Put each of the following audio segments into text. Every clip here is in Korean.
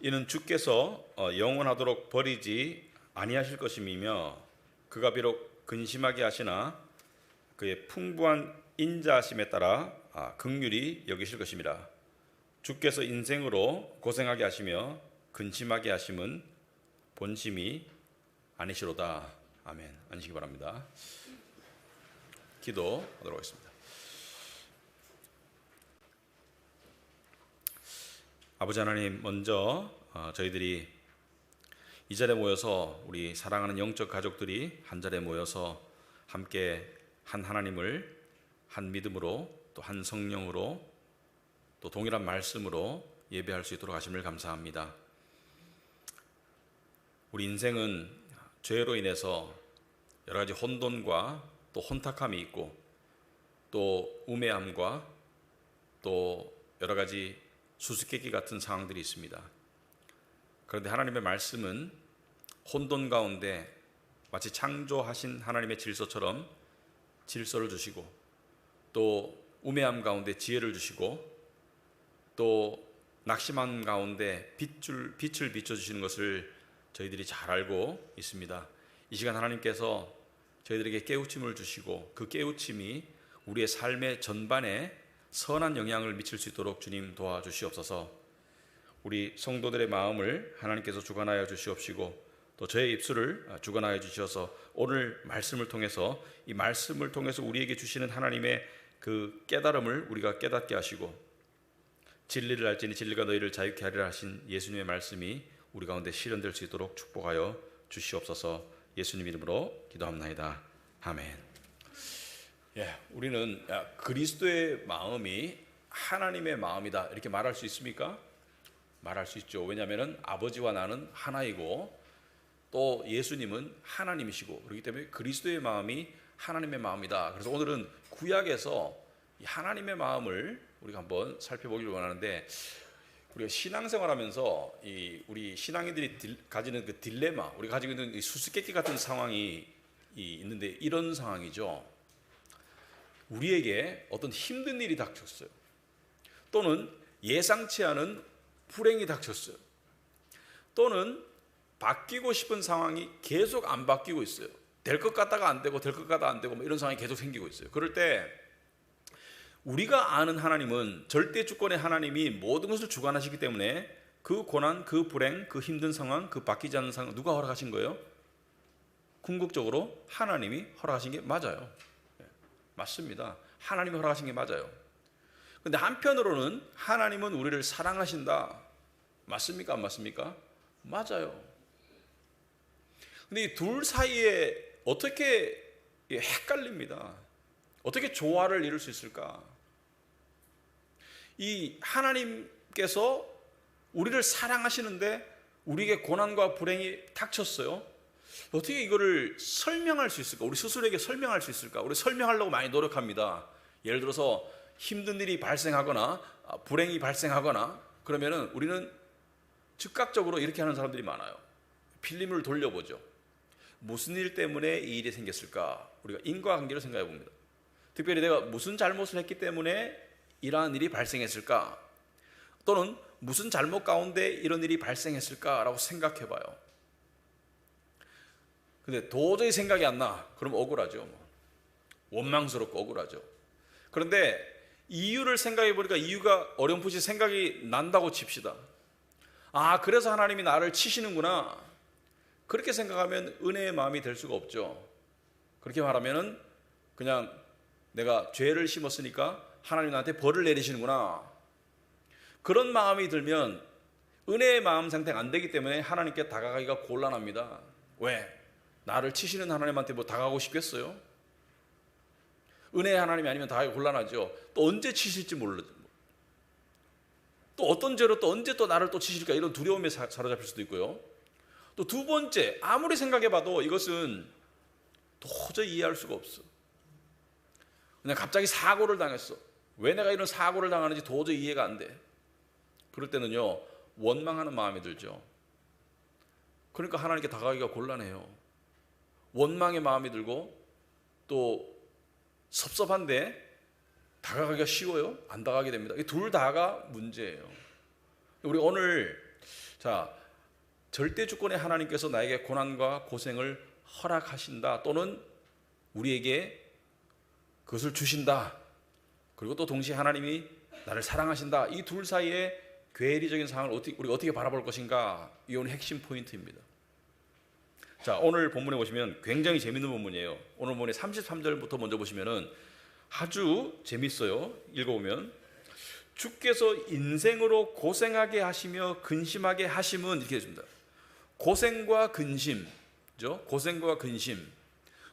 이는 주께서 영원하도록 버리지 아니하실 것임이며 그가 비록 근심하게 하시나 그의 풍부한 인자하심에 따라 긍휼히 여기실 것입니다. 주께서 인생으로 고생하게 하시며 근심하게 하심은 본심이 아니시로다. 아멘. 앉으시기 바랍니다. 기도하도록 하겠습니다. 아버지 하나님, 먼저 저희들이 이 자리에 모여서 우리 사랑하는 영적 가족들이 한 자리에 모여서 함께 한 하나님을 한 믿음으로 또 한 성령으로 또 동일한 말씀으로 예배할 수 있도록 하심을 감사합니다. 우리 인생은 죄로 인해서 여러 가지 혼돈과 또 혼탁함이 있고 또 우매함과 또 여러 가지 수수께끼 같은 상황들이 있습니다. 그런데 하나님의 말씀은 혼돈 가운데 마치 창조하신 하나님의 질서처럼 질서를 주시고 또 우매함 가운데 지혜를 주시고 또 낙심함 가운데 빛을 비춰주시는 것을 저희들이 잘 알고 있습니다. 이 시간 하나님께서 저희들에게 깨우침을 주시고 그 깨우침이 우리의 삶의 전반에 선한 영향을 미칠 수 있도록 주님 도와주시옵소서. 우리 성도들의 마음을 하나님께서 주관하여 주시옵시고 또 저의 입술을 주관하여 주셔서 오늘 말씀을 통해서 이 말씀을 통해서 우리에게 주시는 하나님의 그 깨달음을 우리가 깨닫게 하시고 진리를 알지니 진리가 너희를 자유케 하리라 하신 예수님의 말씀이 우리 가운데 실현될 수 있도록 축복하여 주시옵소서. 예수님 이름으로 기도합나이다. 아멘. 우리는 그리스도의 마음이 하나님의 마음이다 이렇게 말할 수 있습니까? 말할 수 있죠. 왜냐하면 아버지와 나는 하나이고 또 예수님은 하나님이시고 그렇기 때문에 그리스도의 마음이 하나님의 마음이다. 그래서 오늘은 구약에서 이 하나님의 마음을 우리가 한번 살펴보기를 원하는데, 우리가 신앙생활하면서 우리 신앙인들이 가지는 그 딜레마, 우리가 가지고 있는 이 수수께끼 같은 상황이 있는데, 이런 상황이죠. 우리에게 어떤 힘든 일이 닥쳤어요. 또는 예상치 않은 불행이 닥쳤어요. 또는 바뀌고 싶은 상황이 계속 안 바뀌고 있어요. 될 것 같다가 안 되고 될 것 같다가 안 되고 이런 상황이 계속 생기고 있어요. 그럴 때 우리가 아는 하나님은 절대 주권의 하나님이 모든 것을 주관하시기 때문에 그 고난, 그 불행, 그 힘든 상황, 그 바뀌지 않는 상황 누가 허락하신 거예요? 궁극적으로 하나님이 허락하신 게 맞아요. 맞습니다. 하나님이 허락하신 게 맞아요. 그런데 한편으로는 하나님은 우리를 사랑하신다. 맞습니까? 안 맞습니까? 맞아요. 근데 이 둘 사이에 어떻게 헷갈립니다. 어떻게 조화를 이룰 수 있을까? 이 하나님께서 우리를 사랑하시는데 우리에게 고난과 불행이 닥쳤어요. 어떻게 이거를 설명할 수 있을까? 우리 스스로에게 설명할 수 있을까? 우리 설명하려고 많이 노력합니다. 예를 들어서 힘든 일이 발생하거나 불행이 발생하거나 그러면은 우리는 즉각적으로 이렇게 하는 사람들이 많아요. 필름을 돌려보죠. 무슨 일 때문에 이 일이 생겼을까? 우리가 인과관계를 생각해 봅니다. 특별히 내가 무슨 잘못을 했기 때문에 이러한 일이 발생했을까? 또는 무슨 잘못 가운데 이런 일이 발생했을까라고 생각해 봐요. 근데 도저히 생각이 안 나. 그럼 억울하죠. 원망스럽고 억울하죠. 그런데 이유를 생각해 보니까 이유가 어렴풋이 생각이 난다고 칩시다. 아, 그래서 하나님이 나를 치시는구나. 그렇게 생각하면 은혜의 마음이 될 수가 없죠. 그렇게 말하면은 그냥 내가 죄를 심었으니까 하나님 나한테 벌을 내리시는구나. 그런 마음이 들면 은혜의 마음 상태가 안 되기 때문에 하나님께 다가가기가 곤란합니다. 왜? 나를 치시는 하나님한테 뭐 다가가고 싶겠어요? 은혜의 하나님이 아니면 다가가기 곤란하죠. 또 언제 치실지 모르죠. 또 어떤 죄로 또 언제 또 나를 또 치실까, 이런 두려움에 사로잡힐 수도 있고요. 또 두 번째, 아무리 생각해봐도 이것은 도저히 이해할 수가 없어. 그냥 갑자기 사고를 당했어. 왜 내가 이런 사고를 당하는지 도저히 이해가 안 돼. 그럴 때는요, 원망하는 마음이 들죠. 그러니까 하나님께 다가가기가 곤란해요. 원망의 마음이 들고 또 섭섭한데 다가가기가 쉬워요? 안 다가가게 됩니다. 이 둘 다가 문제예요. 우리 오늘 자, 절대 주권의 하나님께서 나에게 고난과 고생을 허락하신다, 또는 우리에게 그것을 주신다. 그리고 또 동시에 하나님이 나를 사랑하신다. 이 둘 사이의 괴리적인 상황을 우리가 어떻게 바라볼 것인가? 이 오늘 핵심 포인트입니다. 자, 오늘 본문에 보시면 굉장히 재밌는 본문이에요. 오늘 본문의 33절부터 먼저 보시면은 아주 재밌어요. 읽어보면 주께서 인생으로 고생하게 하시며 근심하게 하심은 이렇게 되십니다. 고생과 근심, 그죠? 고생과 근심.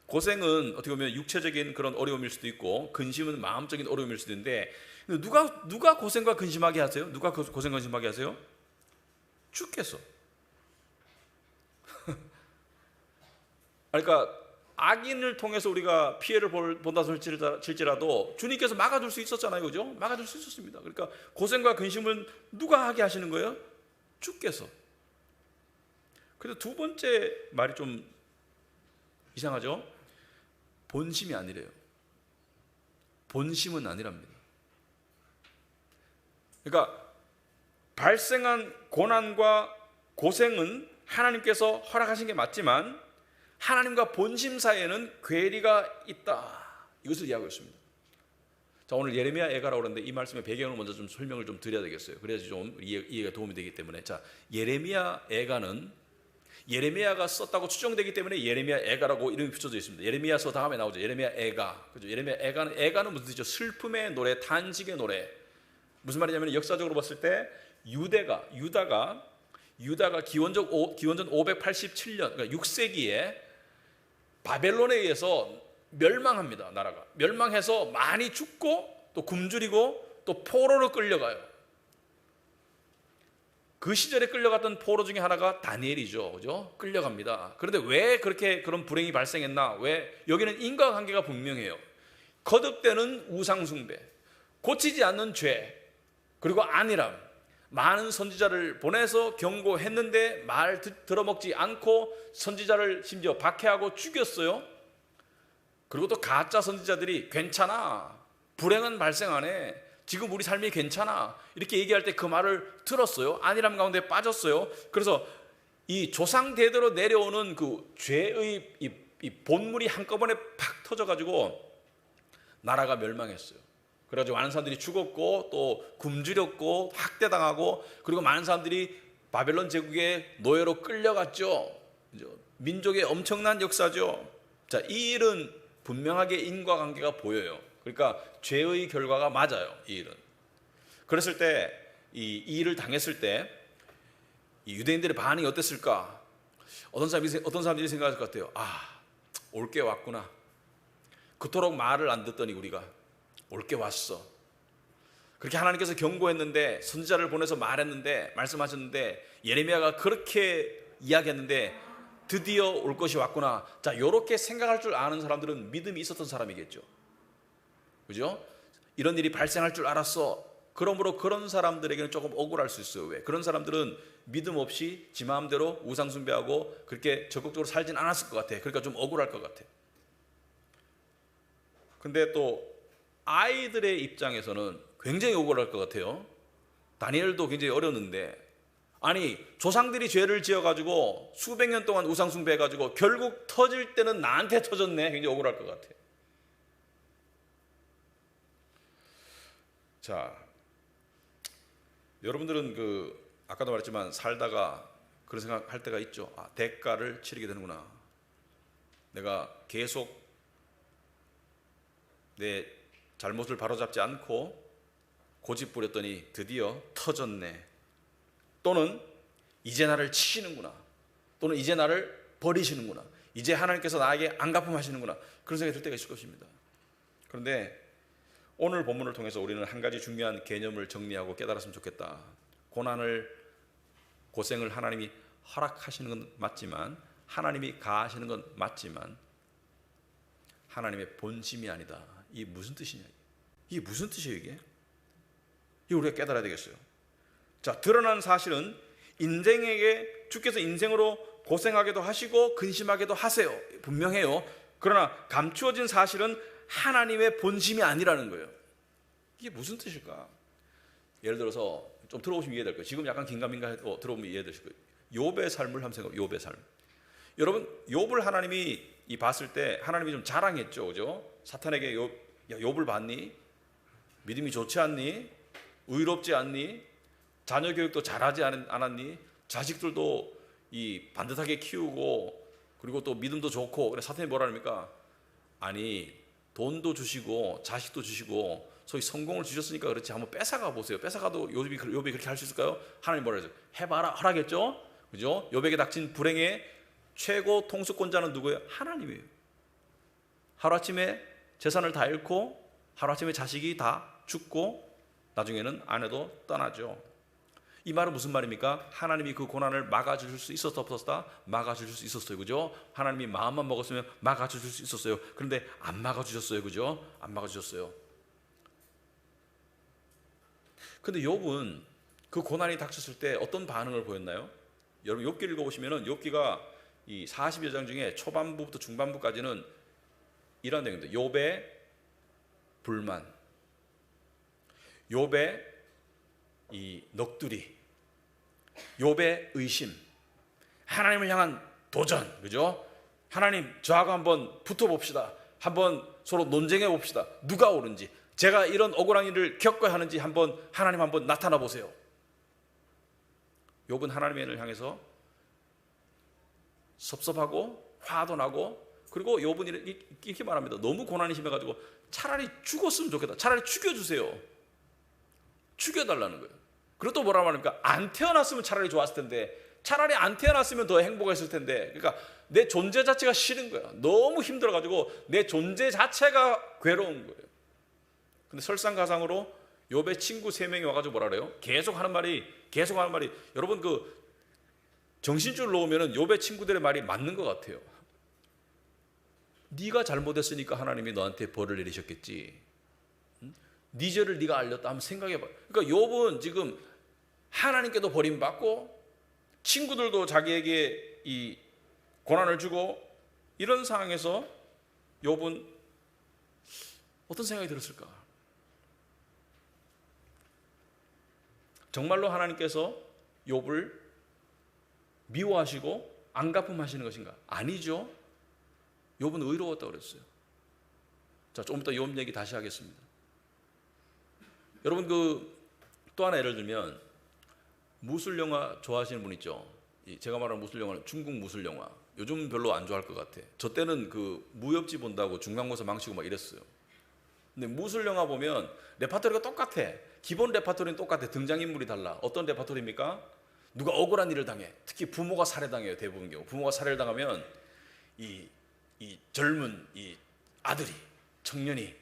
고생은 어떻게 보면 육체적인 그런 어려움일 수도 있고, 근심은 마음적인 어려움일 수도 있는데, 누가 고생과 근심하게 하세요? 누가 고생과 근심하게 하세요? 주께서. 그러니까 악인을 통해서 우리가 피해를 본다 칠지라도 주님께서 막아줄 수 있었잖아요, 그죠? 막아줄 수 있었습니다. 그러니까 고생과 근심은 누가 하게 하시는 거예요? 주께서. 그래서 두 번째 말이 좀 이상하죠? 본심이 아니래요. 본심은 아니랍니다. 그러니까 발생한 고난과 고생은 하나님께서 허락하신 게 맞지만 하나님과 본심 사이에는 괴리가 있다, 이것을 이야기하고 있습니다. 자, 오늘 예레미야 애가라고 그러는데 이 말씀의 배경을 먼저 좀 설명을 좀 드려야 되겠어요. 그래야지 좀 이해가 도움이 되기 때문에. 자, 예레미야 애가는 예레미야가 썼다고 추정되기 때문에 예레미야 애가라고 이름이 붙여져 있습니다. 예레미야서 다음에 나오죠. 예레미야 애가. 그죠? 예레미야 애가는 무슨 뜻이죠? 슬픔의 노래, 탄식의 노래. 무슨 말이냐면 역사적으로 봤을 때 유다가 기원전 587년, 그러니까 6세기에 바벨론에 의해서 멸망합니다. 나라가 멸망해서 많이 죽고 또 굶주리고 또 포로로 끌려가요. 그 시절에 끌려갔던 포로 중에 하나가 다니엘이죠, 그죠? 끌려갑니다. 그런데 왜 그런 불행이 발생했나? 왜? 여기는 인과관계가 분명해요. 거듭되는 우상숭배, 고치지 않는 죄, 그리고 안일함. 많은 선지자를 보내서 경고했는데 말 들어먹지 않고 선지자를 심지어 박해하고 죽였어요. 그리고 또 가짜 선지자들이 괜찮아, 불행은 발생 안 해, 지금 우리 삶이 괜찮아, 이렇게 얘기할 때 그 말을 들었어요. 안일함 가운데 빠졌어요. 그래서 이 조상 대대로 내려오는 그 죄의 이 본물이 한꺼번에 팍 터져가지고 나라가 멸망했어요. 그래가지고 많은 사람들이 죽었고 또 굶주렸고 학대당하고, 그리고 많은 사람들이 바벨론 제국의 노예로 끌려갔죠. 민족의 엄청난 역사죠. 자, 이 일은 분명하게 인과관계가 보여요. 그러니까 죄의 결과가 맞아요, 이 일은. 그랬을 때 이 일을 당했을 때 이 유대인들의 반응이 어땠을까? 어떤 사람들이 생각할 것 같아요. 아, 올 게 왔구나. 그토록 말을 안 듣더니 우리가 올 게 왔어. 그렇게 하나님께서 경고했는데, 선지자를 보내서 말씀하셨는데, 예레미야가 그렇게 이야기했는데 드디어 올 것이 왔구나. 자, 이렇게 생각할 줄 아는 사람들은 믿음이 있었던 사람이겠죠, 그죠? 이런 일이 발생할 줄 알았어. 그러므로 그런 사람들에게는 조금 억울할 수 있어요. 왜? 그런 사람들은 믿음 없이 지 마음대로 우상숭배하고 그렇게 적극적으로 살진 않았을 것 같아. 그러니까 좀 억울할 것 같아. 근데 또 아이들의 입장에서는 굉장히 억울할 것 같아요. 다니엘도 굉장히 어렸는데, 아니 조상들이 죄를 지어가지고 수백 년 동안 우상숭배해가지고 결국 터질 때는 나한테 터졌네. 굉장히 억울할 것 같아. 자, 여러분들은 아까도 말했지만 살다가 그런 생각할 때가 있죠. 아, 대가를 치르게 되는구나. 내가 계속 내 잘못을 바로잡지 않고 고집부렸더니 드디어 터졌네. 또는 이제 나를 치시는구나. 또는 이제 나를 버리시는구나. 이제 하나님께서 나에게 안갚음하시는구나. 그런 생각이 들 때가 있을 것입니다. 그런데 오늘 본문을 통해서 우리는 한 가지 중요한 개념을 정리하고 깨달았으면 좋겠다. 고생을 하나님이 허락하시는 건 맞지만, 하나님이 가하시는 건 맞지만 하나님의 본심이 아니다. 이게 무슨 뜻이냐? 이게 무슨 뜻이에요, 이게? 이거 우리가 깨달아야 되겠어요. 자, 드러난 사실은 주께서 인생으로 고생하게도 하시고 근심하게도 하세요. 분명해요. 그러나 감추어진 사실은 하나님의 본심이 아니라는 거예요. 이게 무슨 뜻일까? 예를 들어서 좀 들어보시면 이해될 거예요. 지금 약간 긴가민가해도 들어보면 이해되실 거예요. 욥의 삶을 한번 생각해 보세요. 욥의 삶. 여러분, 욥을 하나님이 봤을 때 하나님이 좀 자랑했죠, 그죠? 사탄에게 욥을 봤니? 믿음이 좋지 않니? 의롭지 않니? 자녀 교육도 잘하지 않았니? 자식들도 반듯하게 키우고 그리고 또 믿음도 좋고. 그래 사탄이 뭐라 합니까? 아니, 돈도 주시고 자식도 주시고 소위 성공을 주셨으니까 그렇지 한번 뺏어가 보세요. 뺏어가도 욥이 그렇게 할 수 있을까요? 하나님 뭐라 하죠? 해봐라 하라겠죠? 그죠? 욥에게 닥친 불행의 최고 통수권자는 누구예요? 하나님이에요. 하루아침에 재산을 다 잃고 하루아침에 자식이 다 죽고 나중에는 아내도 떠나죠. 이 말은 무슨 말입니까? 하나님이 그 고난을 막아주실 수 있었다 없었다? 막아주실 수 있었어요. 그죠? 하나님이 마음만 먹었으면 막아주실 수 있었어요. 그런데 안 막아주셨어요. 그죠? 안 막아주셨어요. 근데 욥은 그 고난이 닥쳤을 때 어떤 반응을 보였나요? 여러분 욥기를 읽어보시면 욥기가 이 40여 장 중에 초반부부터 중반부까지는 이런 내용입니다. 욥의 불만, 욥의 이 넋두리, 욥의 의심, 하나님을 향한 도전, 그죠? 하나님, 저하고 한번 붙어봅시다. 한번 서로 논쟁해 봅시다. 누가 옳은지, 제가 이런 억울한 일을 겪어야 하는지 하나님 한번 나타나 보세요. 욥은 하나님을 향해서 섭섭하고 화도 나고, 그리고 욥은 이렇게 말합니다. 너무 고난이 심해가지고 차라리 죽었으면 좋겠다. 차라리 죽여주세요. 죽여달라는 거예요. 그리고 또 뭐라고 말합니까? 안 태어났으면 차라리 좋았을 텐데, 차라리 안 태어났으면 더 행복했을 텐데. 그러니까 내 존재 자체가 싫은 거야. 너무 힘들어가지고 내 존재 자체가 괴로운 거예요. 근데 설상가상으로 욥의 친구 3명이 와가지고 뭐라 그래요? 계속 하는 말이 여러분 그 정신줄 놓으면 욥의 친구들의 말이 맞는 것 같아요. 네가 잘못했으니까 하나님이 너한테 벌을 내리셨겠지. 네 죄를 네가 알렸다 한번 생각해봐. 그러니까 욥은 지금 하나님께도 버림받고 친구들도 자기에게 이 고난을 주고 이런 상황에서 욥은 어떤 생각이 들었을까? 정말로 하나님께서 욥을 미워하시고 안갚음하시는 것인가? 아니죠. 욥은 의로웠다고 그랬어요. 자, 조금 이따 욥 얘기 다시 하겠습니다. 여러분 또 하나 예를 들면 무술 영화 좋아하시는 분 있죠? 제가 말하는 무술 영화는 중국 무술 영화. 요즘 별로 안 좋아할 것 같아. 저 때는 그 무협지 본다고 중간고사 망치고 막 이랬어요. 근데 무술 영화 보면 레파토리가 똑같아. 기본 레파토리는 똑같아. 등장인물이 달라. 어떤 레파토리입니까? 누가 억울한 일을 당해. 특히 부모가 살해당해요. 대부분 경우. 부모가 살해를 당하면 이 젊은 이 아들이, 청년이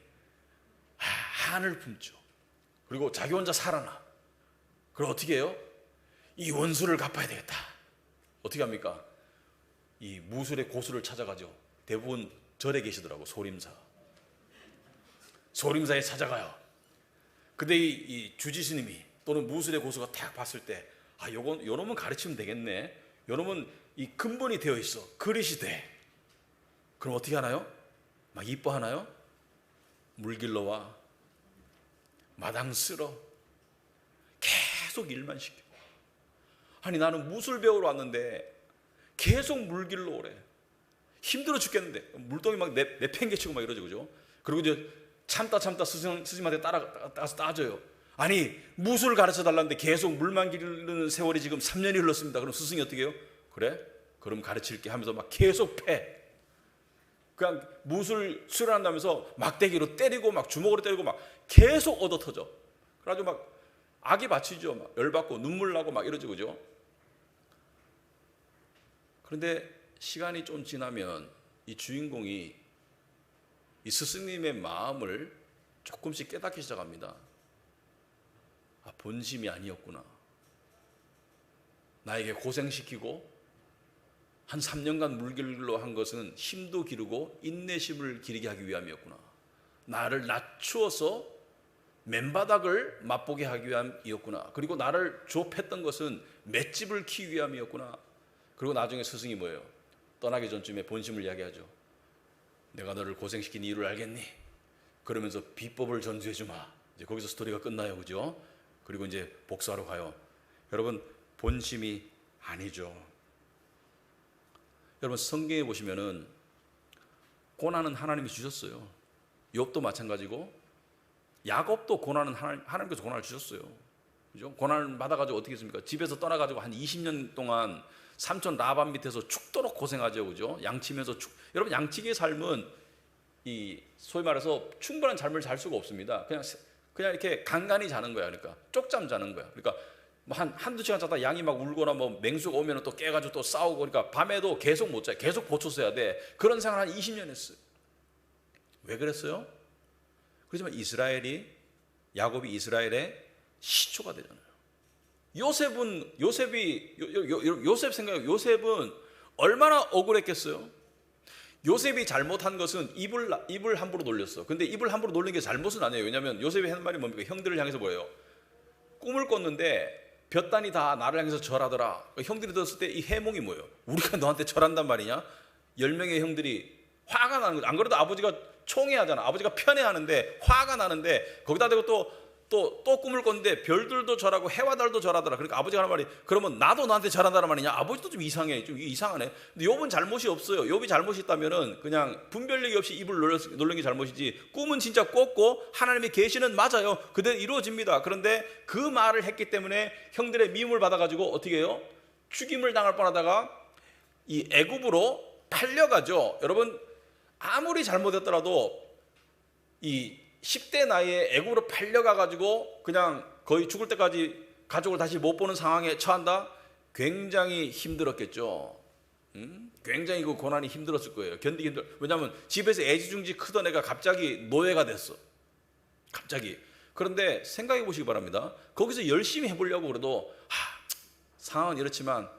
한을 품죠. 그리고 자기 혼자 살아나. 그럼 어떻게 해요? 이 원수를 갚아야 되겠다. 어떻게 합니까? 이 무술의 고수를 찾아가죠. 대부분 절에 계시더라고. 소림사에 찾아가요. 근데 이 주지스님이 또는 무술의 고수가 딱 봤을 때, 요놈은 가르치면 되겠네. 요놈은 이 근본이 되어 있어. 그릇이 돼. 그럼 어떻게 하나요? 막 이뻐하나요? 물길러 와. 마당 쓸어. 계속 일만 시켜. 아니 나는 무술 배우러 왔는데 계속 물길러 오래. 힘들어 죽겠는데 물동이 막 내팽개치고 막 이러죠, 그죠? 그리고 이제 참다 스승님한테 따라가서 따져요. 아니 무술 가르쳐 달라는데 계속 물만 기르는 세월이 지금 3년이 흘렀습니다. 그럼 스승이 어떻게 해요? 그래? 그럼 가르칠게 하면서 막 계속 패. 그냥 무술 수련한다면서 막대기로 때리고 막 주먹으로 때리고 막 계속 얻어 터져. 그래가지고 막 악이 받치죠. 막 열받고 눈물 나고 막 이러죠, 그죠? 그런데 시간이 좀 지나면 이 주인공이 이 스승님의 마음을 조금씩 깨닫기 시작합니다. 본심이 아니었구나. 나에게 고생시키고 한 3년간 물길로 한 것은 힘도 기르고 인내심을 기르게 하기 위함이었구나. 나를 낮추어서 맨바닥을 맛보게 하기 위함이었구나. 그리고 나를 좁혔던 것은 맷집을 키우기 위함이었구나. 그리고 나중에 스승이 뭐예요? 떠나기 전쯤에 본심을 이야기하죠. 내가 너를 고생시킨 이유를 알겠니? 그러면서 비법을 전수해 주마. 이제 거기서 스토리가 끝나요, 그죠? 그리고 이제 복수하러 가요. 여러분, 본심이 아니죠. 여러분, 성경에 보시면은 고난은 하나님이 주셨어요. 욥도 마찬가지고 야곱도 고난은 하나님께서 고난을 주셨어요. 그죠? 고난을 받아가지고 어떻게 했습니까? 집에서 떠나가지고 한 20년 동안 삼촌 라반 밑에서 죽도록 고생하죠. 그죠? 양치면서 여러분, 양치기의 삶은 이 소위 말해서 충분한 잠을 잘 수가 없습니다. 그냥 이렇게 간간히 자는 거야. 그러니까 쪽잠 자는 거야. 그러니까 뭐 한두 시간 자다 양이 막 울거나 뭐 맹수가 오면 또 깨가지고 또 싸우고, 그러니까 밤에도 계속 못 자요. 계속 보초 써야 돼. 그런 생활 한 20년 했어요. 왜 그랬어요? 그렇지만 야곱이 이스라엘의 시초가 되잖아요. 요셉 생각해요. 요셉은 얼마나 억울했겠어요? 요셉이 잘못한 것은 입을 함부로 놀렸어. 근데 입을 함부로 놀린 게 잘못은 아니에요. 왜냐하면 요셉이 하는 말이 뭡니까? 형들을 향해서 뭐예요? 꿈을 꿨는데 볕단이 다 나를 향해서 절하더라. 형들이 들었을 때 이 해몽이 뭐예요? 우리가 너한테 절한단 말이냐? 10명의 형들이 화가 나는 거죠. 안 그래도 아버지가 총애하잖아. 아버지가 편애하는데 화가 나는데 거기다 대고 또 꿈을 꿨는데 별들도 절하고 해와 달도 절하더라. 그러니까 아버지가 하는 말이, 그러면 나도 너한테 절한다는 말이냐? 아버지도 좀 이상해. 좀 이상하네. 근데 욥은 잘못이 없어요. 욥이 잘못이 있다면은 그냥 분별력이 없이 입을 놀린 게 잘못이지, 꿈은 진짜 꿨고 하나님의 계시는 맞아요. 그대로 이루어집니다. 그런데 그 말을 했기 때문에 형들의 미움을 받아가지고 어떻게 해요? 죽임을 당할 뻔하다가 이 애굽으로 팔려가죠. 여러분, 아무리 잘못했더라도 이 10대 나이에 애굽으로 팔려가가지고 그냥 거의 죽을 때까지 가족을 다시 못 보는 상황에 처한다? 굉장히 힘들었겠죠. 굉장히 그 고난이 힘들었을 거예요. 견디기 왜냐하면 집에서 애지중지 크던 애가 갑자기 노예가 됐어. 갑자기. 그런데 생각해 보시기 바랍니다. 거기서 열심히 해보려고 그래도 상황은 이렇지만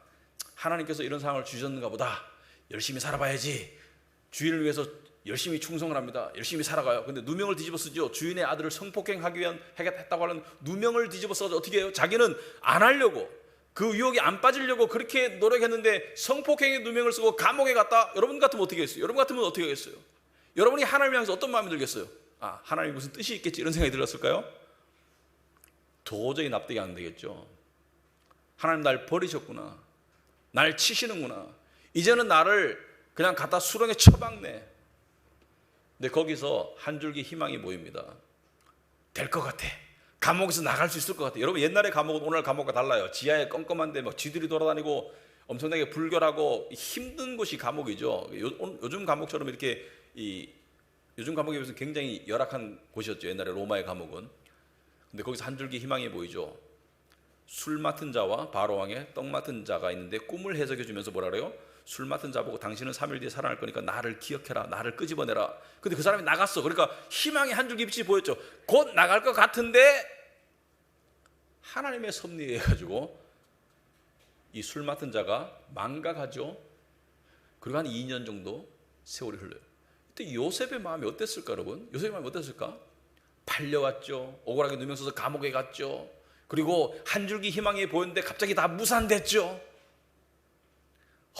하나님께서 이런 상황을 주셨는가 보다. 열심히 살아봐야지. 주인을 위해서 열심히 충성을 합니다. 열심히 살아가요. 근데 누명을 뒤집어 쓰죠. 주인의 아들을 성폭행하기 위한 했다고 하는 누명을 뒤집어 써서 어떻게 해요? 자기는 안 하려고, 그 유혹이 안 빠지려고 그렇게 노력했는데 성폭행의 누명을 쓰고 감옥에 갔다. 여러분 같으면 어떻게 했어요? 여러분 같으면 어떻게 하겠어요? 여러분이 하나님을 향해서 어떤 마음이 들겠어요? 하나님이 무슨 뜻이 있겠지, 이런 생각이 들었을까요? 도저히 납득이 안 되겠죠. 하나님 날 버리셨구나. 날 치시는구나. 이제는 나를 그냥 갖다 수렁에 처박네. 근데 거기서 한 줄기 희망이 보입니다. 될 것 같아. 감옥에서 나갈 수 있을 것 같아. 여러분, 옛날의 감옥은 오늘 감옥과 달라요. 지하에 껌껌한데 막 쥐들이 돌아다니고 엄청나게 불결하고 힘든 곳이 감옥이죠. 요즘 감옥처럼 이렇게 요즘 감옥에 비해서 굉장히 열악한 곳이었죠. 옛날에 로마의 감옥은. 근데 거기서 한 줄기 희망이 보이죠. 술 맡은 자와 바로 왕의 떡 맡은 자가 있는데 꿈을 해석해 주면서 뭐라 그래요? 술 맡은 자 보고 당신은 3일 뒤에 살아날 거니까 나를 기억해라. 나를 끄집어내라. 근데 그 사람이 나갔어. 그러니까 희망의 한 줄기 빛이 보였죠. 곧 나갈 것 같은데 하나님의 섭리에 가지고 이 술 맡은 자가 망각하죠. 그리고 한 2년 정도 세월이 흘러요. 그때 요셉의 마음이 어땠을까, 여러분? 요셉의 마음이 어땠을까? 팔려갔죠. 억울하게 누명 써서 감옥에 갔죠. 그리고 한 줄기 희망이 보였는데 갑자기 다 무산됐죠.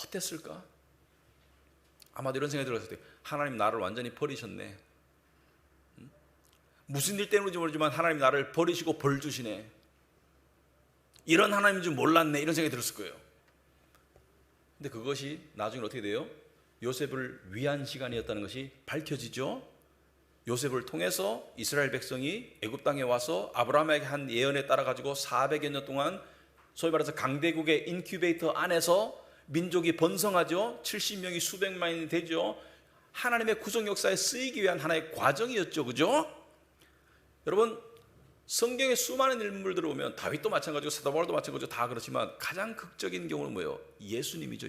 어땠을까? 아마도 이런 생각이 들었을 때, 하나님 나를 완전히 버리셨네. 무슨 일 때문인지 모르지만 하나님 나를 버리시고 벌 주시네. 이런 하나님인 줄 몰랐네. 이런 생각이 들었을 거예요. 근데 그것이 나중에 어떻게 돼요? 요셉을 위한 시간이었다는 것이 밝혀지죠. 요셉을 통해서 이스라엘 백성이 애굽 땅에 와서 아브라함에게 한 예언에 따라 가지고 400여 년 동안 소위 말해서 강대국의 인큐베이터 안에서 민족이 번성하죠. 70명이 수백만이 되죠. 하나님의 구속 역사에 쓰이기 위한 하나의 과정이었죠. 그죠? 여러분, 성경의 수많은 인물들을 보면 다윗도 마찬가지고 사도 바울도 마찬가지고 다 그렇지만 가장 극적인 경우는 뭐예요? 예수님이죠.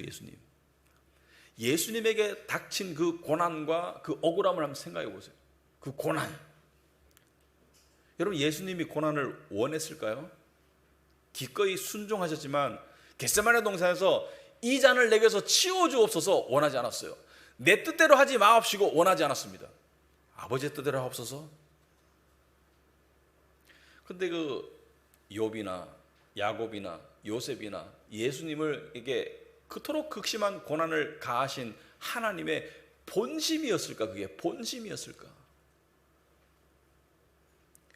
예수님에게 닥친 그 고난과 그 억울함을 한번 생각해 보세요. 그 고난. 여러분, 예수님이 고난을 원했을까요? 기꺼이 순종하셨지만 겟세마네 동산에서 이 잔을 내게서 치워주옵소서 원하지 않았어요. 내 뜻대로 하지 마옵시고 원하지 않았습니다. 아버지의 뜻대로 하옵소서. 근데 그 욥이나 야곱이나 요셉이나 예수님을 이게 그토록 극심한 고난을 가하신 하나님의 본심이었을까? 그게 본심이었을까?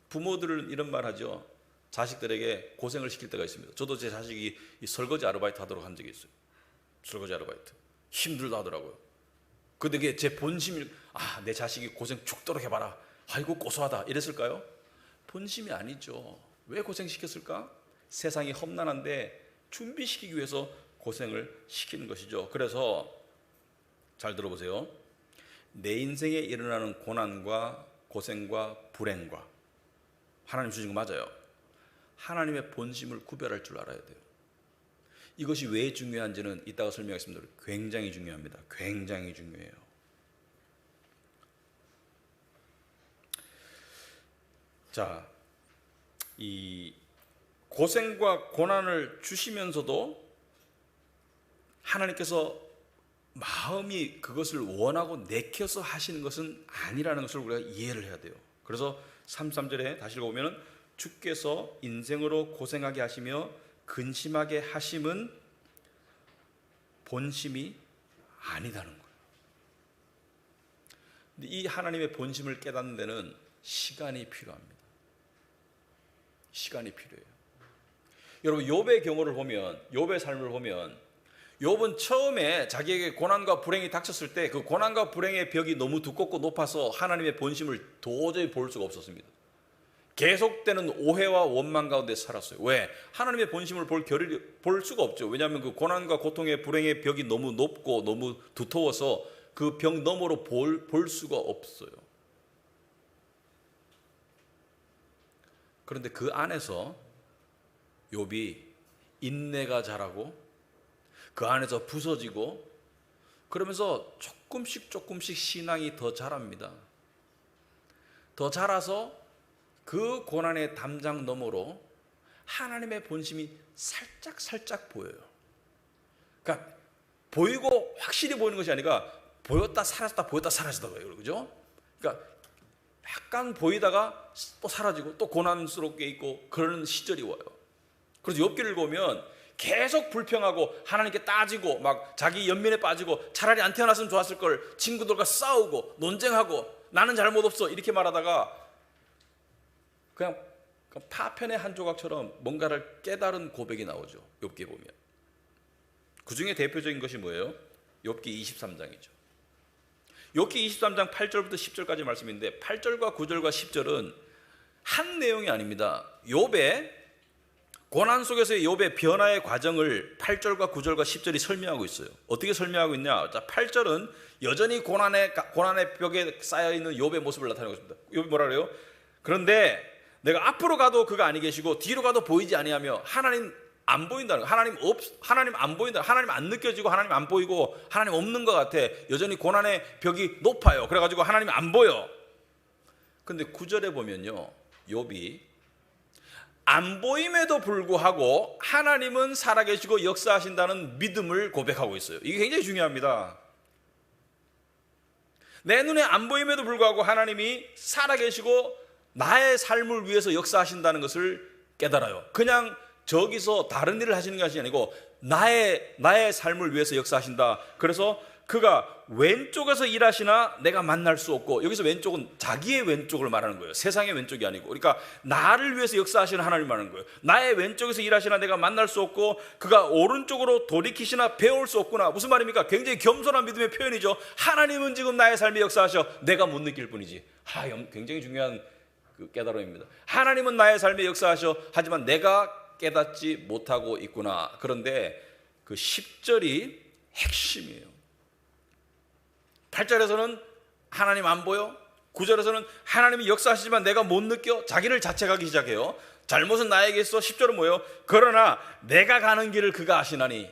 부모들은 이런 말 하죠. 자식들에게 고생을 시킬 때가 있습니다. 저도 제 자식이 이 설거지 아르바이트 하도록 한 적이 있어요. 설거지 아르바이트 힘들다 하더라고요. 근데 그게 제 본심이 내 자식이 고생 죽도록 해봐라, 아이고 고소하다 이랬을까요? 본심이 아니죠. 왜 고생시켰을까? 세상이 험난한데 준비시키기 위해서 고생을 시키는 것이죠. 그래서 잘 들어보세요. 내 인생에 일어나는 고난과 고생과 불행과 하나님 주신 거 맞아요. 하나님의 본심을 구별할 줄 알아야 돼요. 이것이 왜 중요한지는 이따가 설명하겠습니다. 굉장히 중요합니다. 굉장히 중요해요. 자, 이 고생과 고난을 주시면서도 하나님께서 마음이 그것을 원하고 내켜서 하시는 것은 아니라는 것을 우리가 이해를 해야 돼요. 그래서 33절에 다시 읽어보면 주께서 인생으로 고생하게 하시며 근심하게 하심은 본심이 아니다는 거예요. 근데 이 하나님의 본심을 깨닫는 데는 시간이 필요합니다. 시간이 필요해요. 여러분 욥의 경우를 보면, 욥의 삶을 보면 욥은 처음에 자기에게 고난과 불행이 닥쳤을 때 그 고난과 불행의 벽이 너무 두껍고 높아서 하나님의 본심을 도저히 볼 수가 없었습니다. 계속되는 오해와 원망 가운데 살았어요. 왜? 하나님의 본심을 볼 수가 없죠. 왜냐하면 그 고난과 고통의 불행의 벽이 너무 높고 너무 두터워서 그 벽 너머로 볼 수가 없어요. 그런데 그 안에서 욥이 인내가 자라고 그 안에서 부서지고 그러면서 조금씩 신앙이 더 자랍니다. 더 자라서 그 고난의 담장 너머로 하나님의 본심이 살짝 보여요. 그러니까 보이고 확실히 보이는 것이 아니라 보였다 사라졌다 보였다 사라지다 거예요. 그죠? 그러니까 약간 보이다가 또 사라지고 또 고난스럽게 있고 그러는 시절이 와요. 그래서 욥기를 보면 계속 불평하고 하나님께 따지고 막 자기 연민에 빠지고 차라리 안 태어났으면 좋았을 걸, 친구들과 싸우고 논쟁하고 나는 잘못 없어 이렇게 말하다가 그냥 파편의 한 조각처럼 뭔가를 깨달은 고백이 나오죠. 욥기에 보면. 그 중에 대표적인 것이 뭐예요? 욥기 23장이죠. 욥기 23장 8절부터 10절까지 말씀인데 8절과 9절과 10절은 한 내용이 아닙니다. 욥의 고난 속에서의 욥의 변화의 과정을 8절과 9절과 10절이 설명하고 있어요. 어떻게 설명하고 있냐? 자, 8절은 여전히 고난의 벽에 쌓여있는 욥의 모습을 나타내고 있습니다. 욥이 뭐라 그래요? 그런데 내가 앞으로 가도 그가 아니 계시고 뒤로 가도 보이지 아니하며 하나님 안 보인다는 거예요. 하나님 안 보인다. 하나님 안 느껴지고 하나님 안 보이고 하나님 없는 것 같아. 여전히 고난의 벽이 높아요. 그래가지고 하나님 안 보여. 근데 9절에 보면요, 욥이 안 보임에도 불구하고 하나님은 살아계시고 역사하신다는 믿음을 고백하고 있어요. 이게 굉장히 중요합니다. 내 눈에 안 보임에도 불구하고 하나님이 살아계시고 나의 삶을 위해서 역사하신다는 것을 깨달아요. 그냥 저기서 다른 일을 하시는 것이 아니고 나의 삶을 위해서 역사하신다. 그래서 그가 왼쪽에서 일하시나 내가 만날 수 없고, 여기서 왼쪽은 자기의 왼쪽을 말하는 거예요. 세상의 왼쪽이 아니고. 그러니까 나를 위해서 역사하시는 하나님을 말하는 거예요. 나의 왼쪽에서 일하시나 내가 만날 수 없고 그가 오른쪽으로 돌이키시나 배울 수 없구나. 무슨 말입니까? 굉장히 겸손한 믿음의 표현이죠. 하나님은 지금 나의 삶에 역사하셔. 내가 못 느낄 뿐이지. 굉장히 중요한 그 깨달음입니다. 하나님은 나의 삶에 역사하셔. 하지만 내가 깨닫지 못하고 있구나. 그런데 그 10절이 핵심이에요. 8절에서는 하나님 안 보여. 9절에서는 하나님이 역사하시지만 내가 못 느껴. 자기를 자책하기 시작해요. 잘못은 나에게 있어. 10절은 뭐예요? 그러나 내가 가는 길을 그가 아시나니.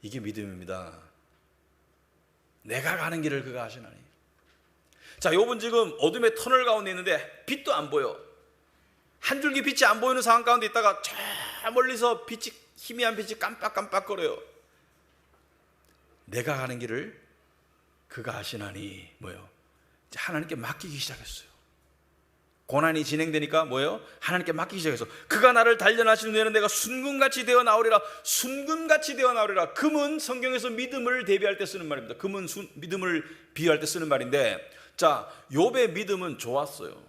이게 믿음입니다. 내가 가는 길을 그가 아시나니. 자, 욥은 지금 어둠의 터널 가운데 있는데 빛도 안 보여. 한 줄기 빛이 안 보이는 상황 가운데 있다가 저 멀리서 희미한 빛이 깜빡깜빡거려요. 내가 가는 길을 그가 아시나니. 뭐예요? 이제 하나님께 맡기기 시작했어요. 고난이 진행되니까 뭐예요? 하나님께 맡기기 시작해서 그가 나를 단련하시는 후에는 내가 순금같이 되어 나오리라. 순금같이 되어 나오리라. 금은 성경에서 믿음을 대비할 때 쓰는 말입니다. 금은 믿음을 비유할 때 쓰는 말인데, 자, 욥의 믿음은 좋았어요.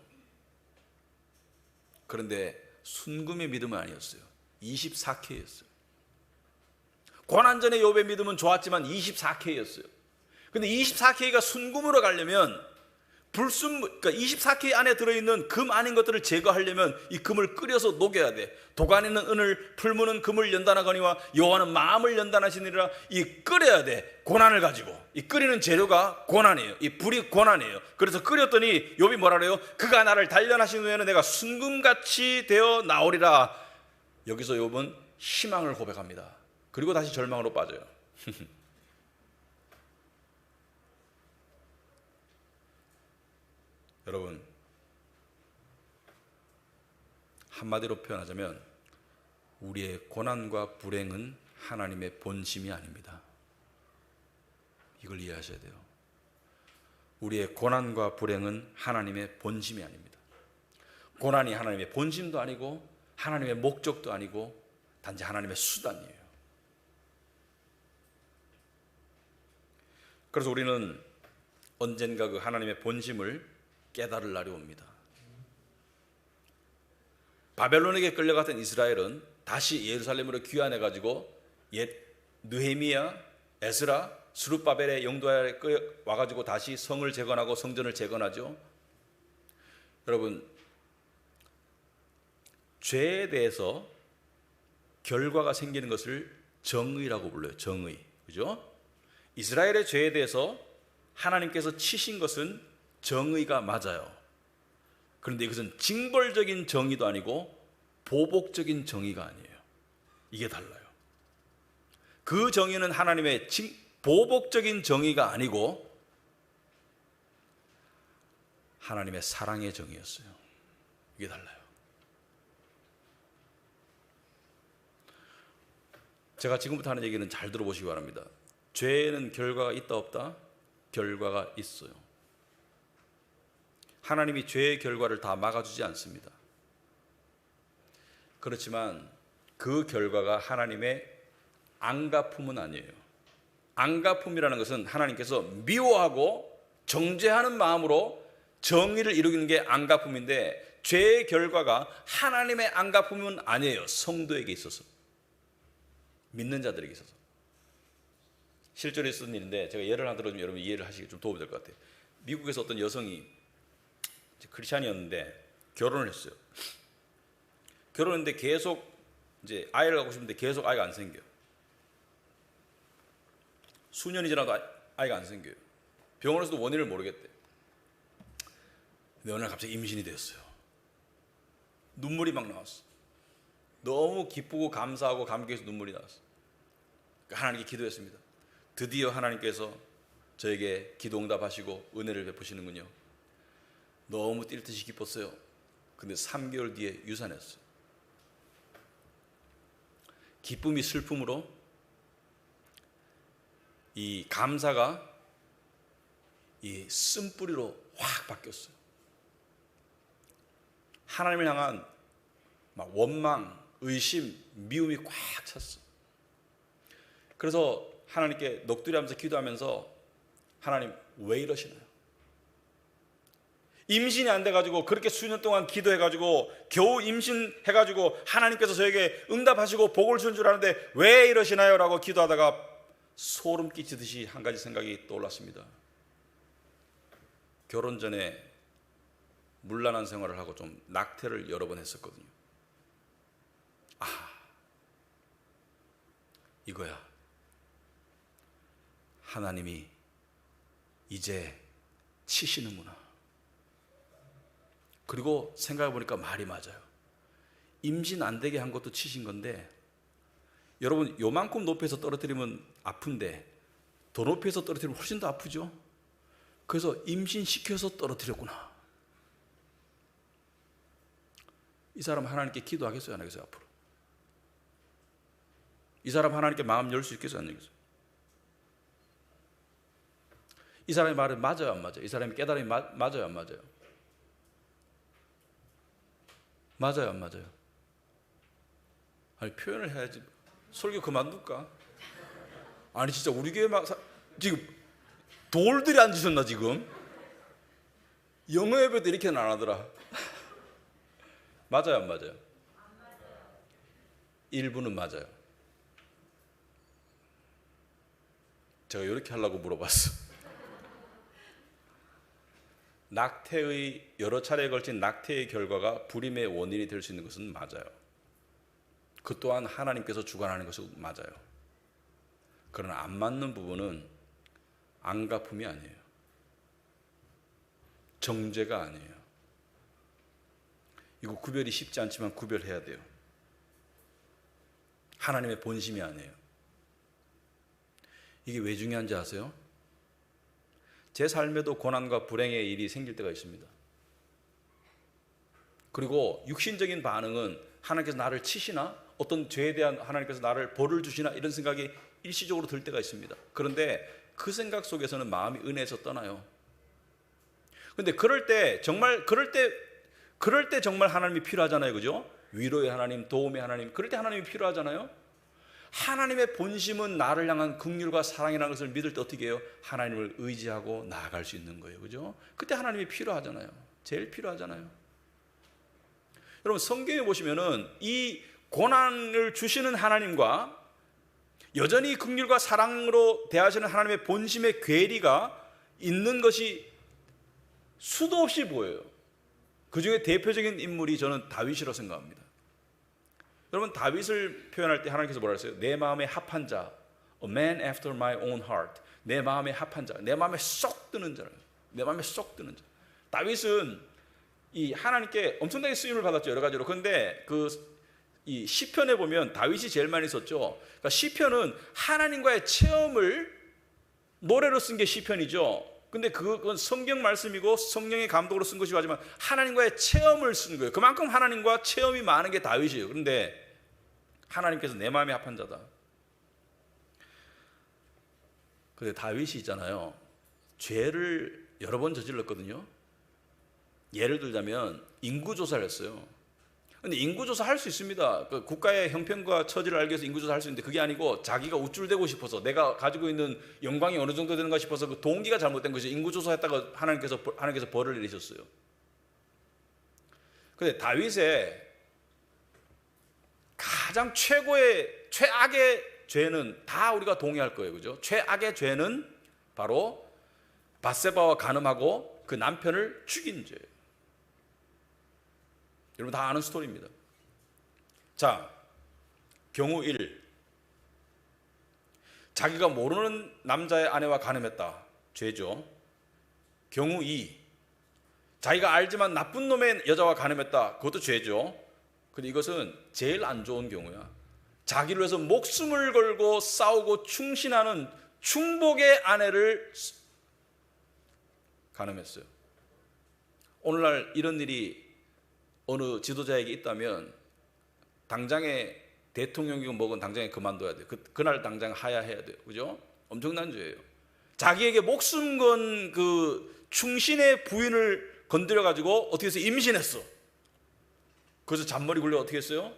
그런데 순금의 믿음은 아니었어요. 24K였어요. 고난전의 욥의 믿음은 좋았지만 24K였어요. 근데 24K가 순금으로 가려면 그러니까 24K 안에 들어있는 금 아닌 것들을 제거하려면 이 금을 끓여서 녹여야 돼. 독 안에 있는 은을 풀무는 금을 연단하거니와 여호와는 마음을 연단하시니라. 이 끓여야 돼. 고난을 가지고. 이 끓이는 재료가 고난이에요. 이 불이 고난이에요. 그래서 끓였더니 욥이 뭐라 그래요? 그가 나를 단련하신 후에는 내가 순금같이 되어 나오리라. 여기서 욥은 희망을 고백합니다. 그리고 다시 절망으로 빠져요. 여러분, 한마디로 표현하자면 우리의 고난과 불행은 하나님의 본심이 아닙니다. 이걸 이해하셔야 돼요. 우리의 고난과 불행은 하나님의 본심이 아닙니다. 고난이 하나님의 본심도 아니고 하나님의 목적도 아니고 단지 하나님의 수단이에요. 그래서 우리는 언젠가 그 하나님의 본심을 깨달을 날이 옵니다. 바벨론에게 끌려갔던 이스라엘은 다시 예루살렘으로 귀환해가지고 옛 느헤미야, 에스라, 스룹바벨의 영도에 와가지고 다시 성을 재건하고 성전을 재건하죠. 여러분, 죄에 대해서 결과가 생기는 것을 정의라고 불러요. 정의, 그죠? 이스라엘의 죄에 대해서 하나님께서 치신 것은 정의가 맞아요. 그런데 이것은 징벌적인 정의도 아니고 보복적인 정의가 아니에요. 이게 달라요. 그 정의는 하나님의 보복적인 정의가 아니고 하나님의 사랑의 정의였어요. 이게 달라요. 제가 지금부터 하는 얘기는 잘 들어보시기 바랍니다. 죄에는 결과가 있다 없다? 결과가 있어요. 하나님이 죄의 결과를 다 막아주지 않습니다. 그렇지만 그 결과가 하나님의 앙가품은 아니에요. 앙가품이라는 것은 하나님께서 미워하고 정죄하는 마음으로 정의를 이루는 게 앙가품인데, 죄의 결과가 하나님의 앙가품은 아니에요. 성도에게 있어서, 믿는 자들에게 있어서. 실제로 있었던 일인데 제가 예를 하나 들어주면 여러분 이해를 하시기 좀 도움이 될 것 같아요. 미국에서 어떤 여성이 크리스찬이었는데 결혼을 했어요. 결혼했는데 계속 이제 아이를 갖고 싶은데 계속 아이가 안 생겨요. 수년이 지나도 아이가 안 생겨요. 병원에서도 원인을 모르겠대. 근데 어느 날 갑자기 임신이 되었어요. 눈물이 막 나왔어. 너무 기쁘고 감사하고 감격해서 눈물이 나왔어. 하나님께 기도했습니다. 드디어 하나님께서 저에게 기도 응답하시고 은혜를 베푸시는군요. 너무 뛸 듯이 기뻤어요. 근데 3개월 뒤에 유산했어요. 기쁨이 슬픔으로, 이 감사가 이 쓴뿌리로 확 바뀌었어요. 하나님을 향한 막 원망, 의심, 미움이 꽉 찼어. 그래서 하나님께 넋두리하면서 기도하면서 하나님 왜 이러시나요? 임신이 안 돼가지고 그렇게 수년 동안 기도해가지고 겨우 임신해가지고 하나님께서 저에게 응답하시고 복을 주는 줄 아는데 왜 이러시나요? 라고 기도하다가 소름 끼치듯이 한 가지 생각이 떠올랐습니다. 결혼 전에 문란한 생활을 하고 좀 낙태를 여러 번 했었거든요. 이거야. 하나님이 이제 치시는구나. 그리고 생각해 보니까 말이 맞아요. 임신 안 되게 한 것도 치신 건데, 여러분 요만큼 높이에서 떨어뜨리면 아픈데 더 높이에서 떨어뜨리면 훨씬 더 아프죠. 그래서 임신시켜서 떨어뜨렸구나. 이 사람 하나님께 기도하겠어요, 안 하겠어요? 앞으로 이 사람 하나님께 마음 열 수 있겠어요, 안 열겠어요? 이 사람의 말은 맞아요, 안 맞아요? 이 사람의 깨달음이 맞아요, 안 맞아요? 맞아요, 안 맞아요? 아니 표현을 해야지. 설교 그만둘까? 아니 진짜 우리 교회 지금 돌들이 앉으셨나 지금? 영어 예배도 이렇게는 안 하더라. 맞아요, 안 맞아요? 일부는 맞아요. 제가 이렇게 하려고 물어봤어. 낙태의 여러 차례에 걸친 낙태의 결과가 불임의 원인이 될 수 있는 것은 맞아요. 그 또한 하나님께서 주관하는 것은 맞아요. 그러나 안 맞는 부분은 안갚음이 아니에요. 정죄가 아니에요. 이거 구별이 쉽지 않지만 구별해야 돼요. 하나님의 본심이 아니에요. 이게 왜 중요한지 아세요? 제 삶에도 고난과 불행의 일이 생길 때가 있습니다. 그리고 육신적인 반응은 하나님께서 나를 치시나? 어떤 죄에 대한 하나님께서 나를 벌을 주시나? 이런 생각이 일시적으로 들 때가 있습니다. 그런데 그 생각 속에서는 마음이 은혜에서 떠나요. 그런데 그럴 때 정말 하나님이 필요하잖아요. 그죠? 위로의 하나님, 도움의 하나님, 그럴 때 하나님이 필요하잖아요. 하나님의 본심은 나를 향한 긍휼과 사랑이라는 것을 믿을 때 어떻게 해요? 하나님을 의지하고 나아갈 수 있는 거예요. 그죠? 그때 하나님이 필요하잖아요. 제일 필요하잖아요. 여러분 성경에 보시면은 이 고난을 주시는 하나님과 여전히 긍휼과 사랑으로 대하시는 하나님의 본심의 괴리가 있는 것이 수도 없이 보여요. 그 중에 대표적인 인물이 저는 다윗이라고 생각합니다. 여러분 다윗을 표현할 때 하나님께서 뭐라 했어요? 내 마음에 합한 자, a man after my own heart. 내 마음에 합한 자, 내 마음에 쏙 드는 자예요. 내 마음에 쏙 드는 자. 다윗은 이 하나님께 엄청나게 쓰임을 받았죠, 여러 가지로. 그런데 이 시편에 보면 다윗이 제일 많이 썼죠. 그러니까 시편은 하나님과의 체험을 노래로 쓴 게 시편이죠. 근데 그건 성경 말씀이고 성령의 감독으로 쓴 것이고 하지만 하나님과의 체험을 쓴 거예요. 그만큼 하나님과 체험이 많은 게 다윗이에요. 그런데 하나님께서 내 마음에 합한 자다. 근데 다윗이 있잖아요. 죄를 여러 번 저질렀거든요. 예를 들자면 인구조사를 했어요. 근데 인구조사 할 수 있습니다. 그 국가의 형편과 처지를 알기 위해서 인구조사 할 수 있는데 그게 아니고 자기가 우쭐대고 싶어서 내가 가지고 있는 영광이 어느 정도 되는가 싶어서 그 동기가 잘못된 것이 인구조사 했다가 하나님께서 벌을 내리셨어요. 근데 다윗의 가장 최악의 죄는 다 우리가 동의할 거예요. 그죠? 최악의 죄는 바로 밧세바와 간음하고 그 남편을 죽인 죄예요. 여러분 다 아는 스토리입니다. 자, 경우 1. 자기가 모르는 남자의 아내와 간음했다. 죄죠. 경우 2. 자기가 알지만 나쁜 놈의 여자와 간음했다. 그것도 죄죠. 근데 이것은 제일 안 좋은 경우야. 자기를 위해서 목숨을 걸고 싸우고 충신하는 충복의 아내를 간음했어요. 오늘날 이런 일이 어느 지도자에게 있다면 당장에 대통령이고 뭐건 당장에 그만둬야 돼요. 그날 당장 하야해야 돼요. 그죠? 엄청난 죄예요. 자기에게 목숨 건 그 충신의 부인을 건드려 가지고 어떻게 해서 임신했어. 그래서 잔머리 굴려 어떻게 했어요?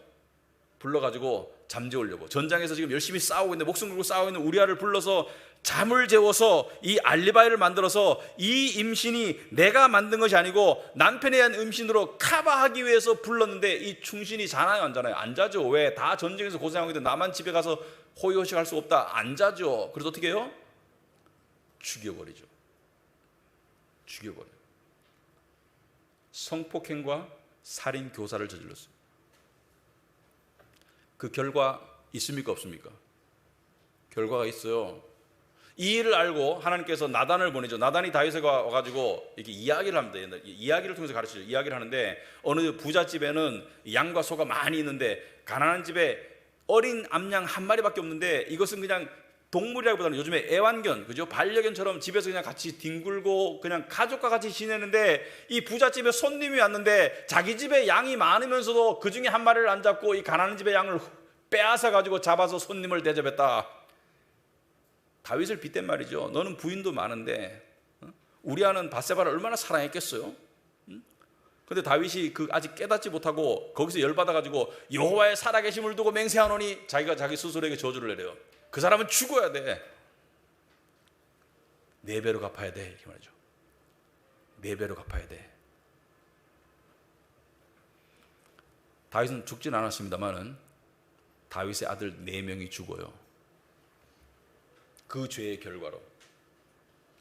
불러가지고 잠재우려고. 전장에서 지금 열심히 싸우고 있는데 목숨 걸고 싸우고 있는 우리아를 불러서 잠을 재워서 이 알리바이를 만들어서 이 임신이 내가 만든 것이 아니고 남편에 대한 임신으로 커버하기 위해서 불렀는데 이 충신이 자나요 안 자나요? 안 자죠. 왜? 다 전쟁에서 고생하고 있는데 나만 집에 가서 호의호식할 수 없다. 안 자죠. 그래서 어떻게 해요? 죽여버리죠. 죽여버려요. 성폭행과 살인 교사를 저질렀어요. 그 결과 있습니까 없습니까? 결과가 있어요. 이 일을 알고 하나님께서 나단을 보내죠. 나단이 다윗에 와가지고 이렇게 이야기를 합니다. 이야기를 통해서 가르치죠. 이야기를 하는데 어느 부잣집에는 양과 소가 많이 있는데 가난한 집에 어린 암양 한 마리밖에 없는데 이것은 그냥 동물이라기보다는 요즘에 애완견, 그죠? 반려견처럼 집에서 그냥 같이 뒹굴고 그냥 가족과 같이 지내는데 이 부잣집에 손님이 왔는데 자기 집에 양이 많으면서도 그 중에 한 마리를 안 잡고 이 가난한 집의 양을 빼앗아 가지고 잡아서 손님을 대접했다. 다윗을 빗댄 말이죠. 너는 부인도 많은데 우리아는 밧세바를 얼마나 사랑했겠어요? 근데 다윗이 아직 깨닫지 못하고 거기서 열받아 가지고 여호와의 살아계심을 두고 맹세하노니 자기가 자기 스스로에게 저주를 내려요. 그 사람은 죽어야 돼. 4배로 갚아야 돼. 이렇게 말이죠. 4배로 갚아야 돼. 다윗은 죽진 않았습니다만은 다윗의 아들 4명이 죽어요. 그 죄의 결과로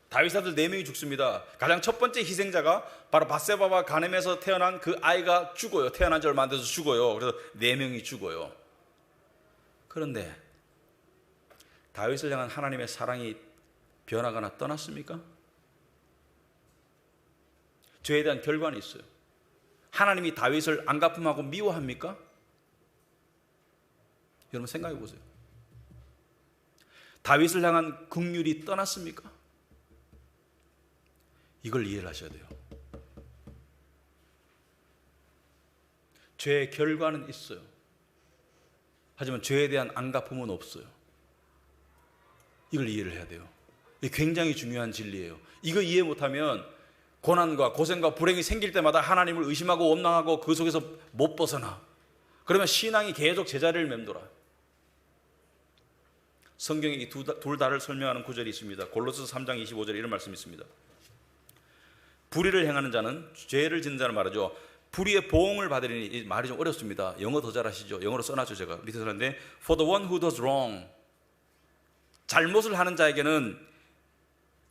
다윗의 아들 4명이 죽습니다. 가장 첫 번째 희생자가 바로 밧세바와 가늠에서 태어난 그 아이가 죽어요. 태어난 지 얼마 안 돼서 죽어요. 그래서 4명이 죽어요. 그런데 다윗을 향한 하나님의 사랑이 변하거나 떠났습니까? 죄에 대한 결과는 있어요. 하나님이 다윗을 안갚음하고 미워합니까? 여러분 생각해 보세요. 다윗을 향한 긍휼이 떠났습니까? 이걸 이해를 하셔야 돼요. 죄의 결과는 있어요. 하지만 죄에 대한 안갚음은 없어요. 이걸 이해를 해야 돼요. 이게 굉장히 중요한 진리예요. 이거 이해 못하면 고난과 고생과 불행이 생길 때마다 하나님을 의심하고 원망하고 그 속에서 못 벗어나. 그러면 신앙이 계속 제자리를 맴돌아. 성경에 이 둘 다를 설명하는 구절이 있습니다. 골로새서 3장 25절에 이런 말씀이 있습니다. 불의를 행하는 자는 죄를 짓는 자는 말이죠. 불의의 보응을 받으리니, 이 말이 좀 어렵습니다. 영어 더 잘하시죠? 영어로 써놨죠. 제가 밑에 써놨는데 For the one who does wrong, 잘못을 하는 자에게는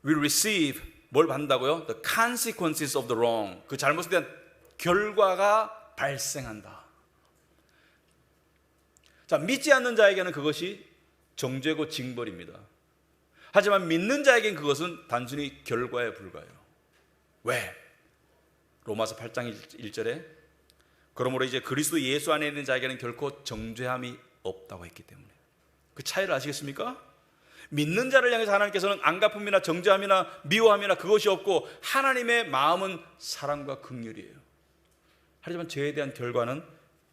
will receive, 뭘 받는다고요? The consequences of the wrong, 그 잘못에 대한 결과가 발생한다. 자, 믿지 않는 자에게는 그것이 정죄고 징벌입니다. 하지만 믿는 자에게는 그것은 단순히 결과에 불과해요. 왜? 로마서 8장 1절에 그러므로 이제 그리스도 예수 안에 있는 자에게는 결코 정죄함이 없다고 했기 때문에. 그 차이를 아시겠습니까? 믿는 자를 향해서 하나님께서는 안갚음이나 정죄함이나 미워함이나 그것이 없고 하나님의 마음은 사랑과 긍휼이에요. 하지만 죄에 대한 결과는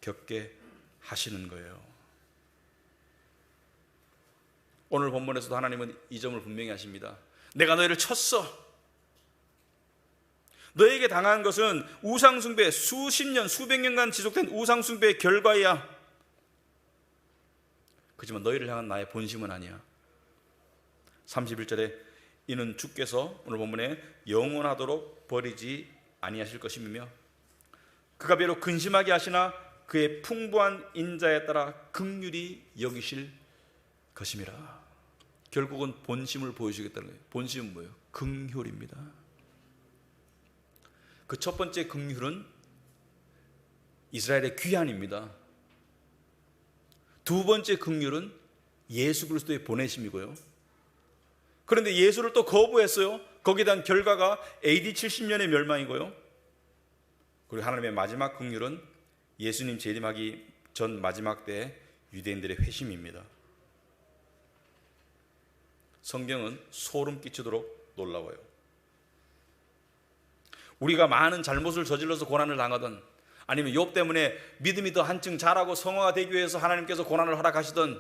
겪게 하시는 거예요. 오늘 본문에서도 하나님은 이 점을 분명히 하십니다. 내가 너희를 쳤어. 너에게 당한 것은 우상숭배, 수십 년, 수백 년간 지속된 우상숭배의 결과야. 그렇지만 너희를 향한 나의 본심은 아니야. 31절에 이는 주께서 오늘 본문에 영원하도록 버리지 아니하실 것이며 그가 비록 근심하게 하시나 그의 풍부한 인자에 따라 긍휼히 여기실 것임이라. 결국은 본심을 보여주겠다는 거예요. 본심은 뭐예요? 긍휼입니다. 그 첫 번째 긍휼은 이스라엘의 귀환입니다. 두 번째 긍휼은 예수 그리스도의 보내심이고요. 그런데 예수를 또 거부했어요. 거기에 대한 결과가 AD 70년의 멸망이고요. 그리고 하나님의 마지막 긍휼은 예수님 재림하기 전 마지막 때의 유대인들의 회심입니다. 성경은 소름 끼치도록 놀라워요. 우리가 많은 잘못을 저질러서 고난을 당하든 아니면 욥 때문에 믿음이 더 한층 자라고 성화가 되기 위해서 하나님께서 고난을 허락하시든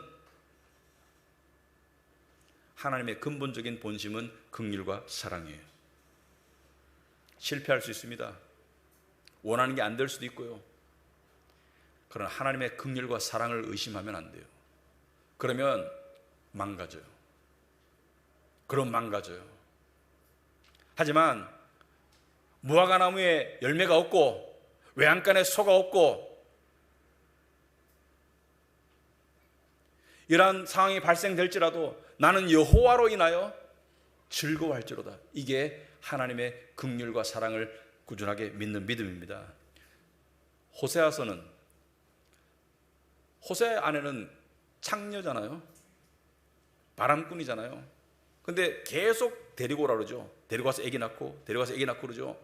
하나님의 근본적인 본심은 긍휼과 사랑이에요. 실패할 수 있습니다. 원하는 게 안 될 수도 있고요. 그러나 하나님의 긍휼과 사랑을 의심하면 안 돼요. 그러면 망가져요. 그럼 망가져요. 하지만 무화과나무에 열매가 없고 외양간에 소가 없고 이러한 상황이 발생될지라도 나는 여호와로 인하여 즐거워할지로다. 이게 하나님의 긍휼과 사랑을 꾸준하게 믿는 믿음입니다. 호세아서는 호세 아내는 창녀잖아요. 바람꾼이잖아요. 근데 계속 데리고 오라 그러죠. 데리고 와서 아기 낳고 데리고 와서 아기 낳고 그러죠.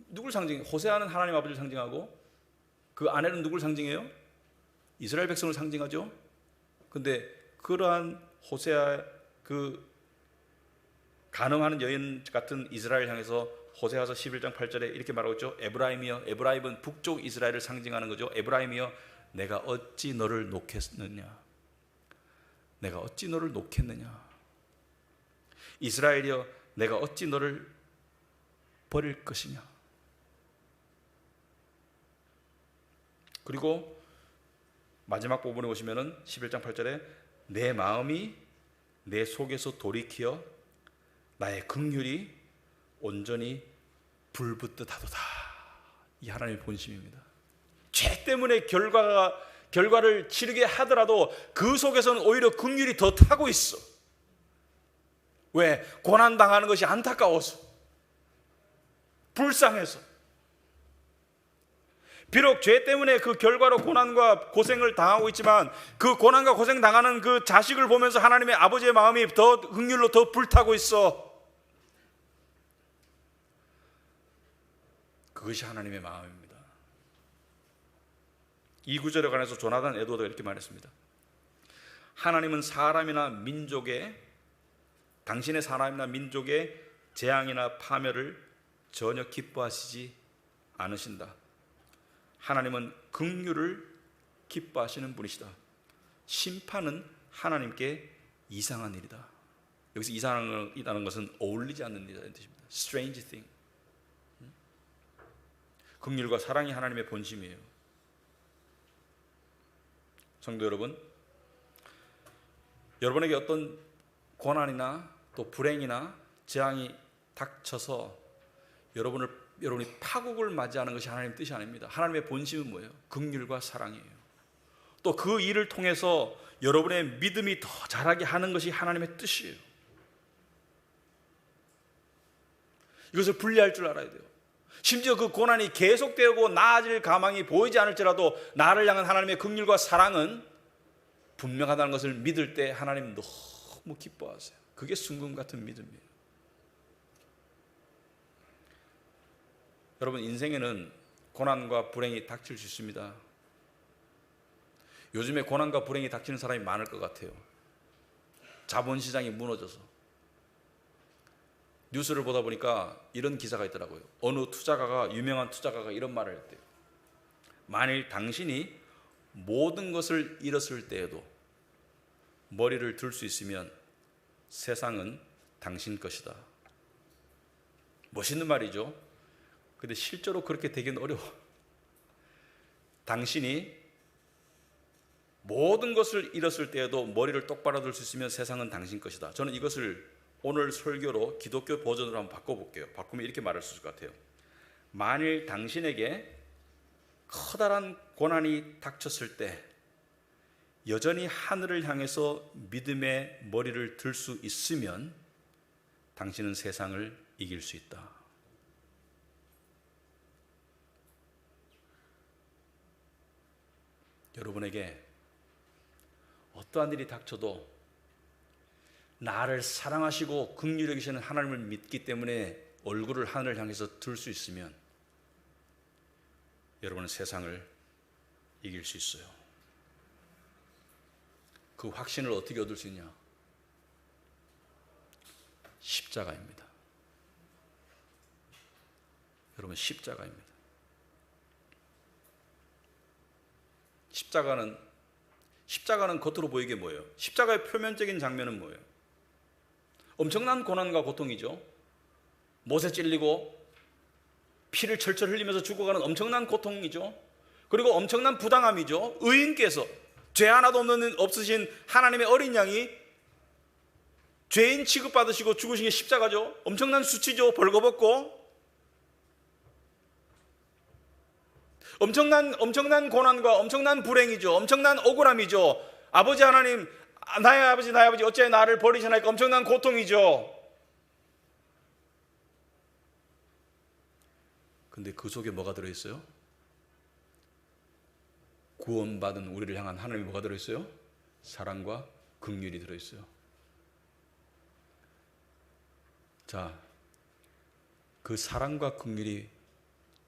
누굴 상징해요? 호세아는 하나님 아버지를 상징하고 그 아내는 누굴 상징해요? 이스라엘 백성을 상징하죠. 근데 그러한 호세아 그 간음하는 여인 같은 이스라엘 향해서 호세아서 11장 8절에 이렇게 말하고 있죠. 에브라임이여, 에브라임은 북쪽 이스라엘을 상징하는 거죠. 에브라임이여 내가 어찌 너를 놓겠느냐. 내가 어찌 너를 놓겠느냐. 이스라엘이여 내가 어찌 너를 버릴 것이냐. 그리고 마지막 부분에 보시면은 11장 8절에 내 마음이 내 속에서 돌이키어 나의 긍휼이 온전히 불붙듯 하도다. 이 하나님의 본심입니다. 죄 때문에 결과를 치르게 하더라도 그 속에서는 오히려 긍휼이 더 타고 있어. 왜? 고난당하는 것이 안타까워서, 불쌍해서. 비록 죄 때문에 그 결과로 고난과 고생을 당하고 있지만 그 고난과 고생 당하는 그 자식을 보면서 하나님의 아버지의 마음이 더 긍휼로 더 불타고 있어. 그것이 하나님의 마음입니다. 이 구절에 관해서 조나단 에드워드가 이렇게 말했습니다. 하나님은 사람이나 민족의, 당신의 사람이나 민족의 재앙이나 파멸을 전혀 기뻐하시지 않으신다. 하나님은 긍휼을 기뻐하시는 분이시다. 심판은 하나님께 이상한 일이다. 여기서 이상한 일이라는 것은 어울리지 않는 일이라는 뜻입니다. Strange thing. 긍휼과 사랑이 하나님의 본심이에요. 성도 여러분, 여러분에게 어떤 고난이나 또 불행이나 재앙이 닥쳐서 여러분이 파국을 맞이하는 것이 하나님의 뜻이 아닙니다. 하나님의 본심은 뭐예요? 긍휼과 사랑이에요. 또 그 일을 통해서 여러분의 믿음이 더 자라게 하는 것이 하나님의 뜻이에요. 이것을 분리할 줄 알아야 돼요. 심지어 그 고난이 계속되고 나아질 가망이 보이지 않을지라도 나를 향한 하나님의 긍휼과 사랑은 분명하다는 것을 믿을 때 하나님 너무 기뻐하세요. 그게 순금 같은 믿음이에요. 여러분, 인생에는 고난과 불행이 닥칠 수 있습니다. 요즘에 고난과 불행이 닥치는 사람이 많을 것 같아요. 자본시장이 무너져서. 뉴스를 보다 보니까 이런 기사가 있더라고요. 어느 유명한 투자가가 이런 말을 했대요. 만일 당신이 모든 것을 잃었을 때에도 머리를 들 수 있으면 세상은 당신 것이다. 멋있는 말이죠. 근데 실제로 그렇게 되기는 어려워. 당신이 모든 것을 잃었을 때에도 머리를 똑바로 들 수 있으면 세상은 당신 것이다. 저는 이것을 오늘 설교로 기독교 버전으로 한번 바꿔볼게요. 바꾸면 이렇게 말할 수 있을 것 같아요. 만일 당신에게 커다란 고난이 닥쳤을 때 여전히 하늘을 향해서 믿음의 머리를 들 수 있으면 당신은 세상을 이길 수 있다. 여러분에게 어떠한 일이 닥쳐도 나를 사랑하시고 긍휼히 여기시는 하나님을 믿기 때문에 얼굴을 하늘을 향해서 들 수 있으면 여러분은 세상을 이길 수 있어요. 그 확신을 어떻게 얻을 수 있냐? 십자가입니다. 여러분, 십자가입니다. 십자가는 겉으로 보이게 뭐예요? 십자가의 표면적인 장면은 뭐예요? 엄청난 고난과 고통이죠. 못에 찔리고 피를 철철 흘리면서 죽어가는 엄청난 고통이죠. 그리고 엄청난 부당함이죠. 의인께서, 죄 하나도 없으신 하나님의 어린 양이 죄인 취급받으시고 죽으신 게 십자가죠. 엄청난 수치죠. 벌거벗고 엄청난 고난과 엄청난 불행이죠. 엄청난 억울함이죠. 아버지 하나님, 나의 아버지 어찌하여 나를 버리시나이까. 엄청난 고통이죠. 근데 그 속에 뭐가 들어있어요? 구원받은 우리를 향한 하나님이 뭐가 들어있어요? 사랑과 긍휼이 들어있어요. 자, 그 사랑과 긍휼이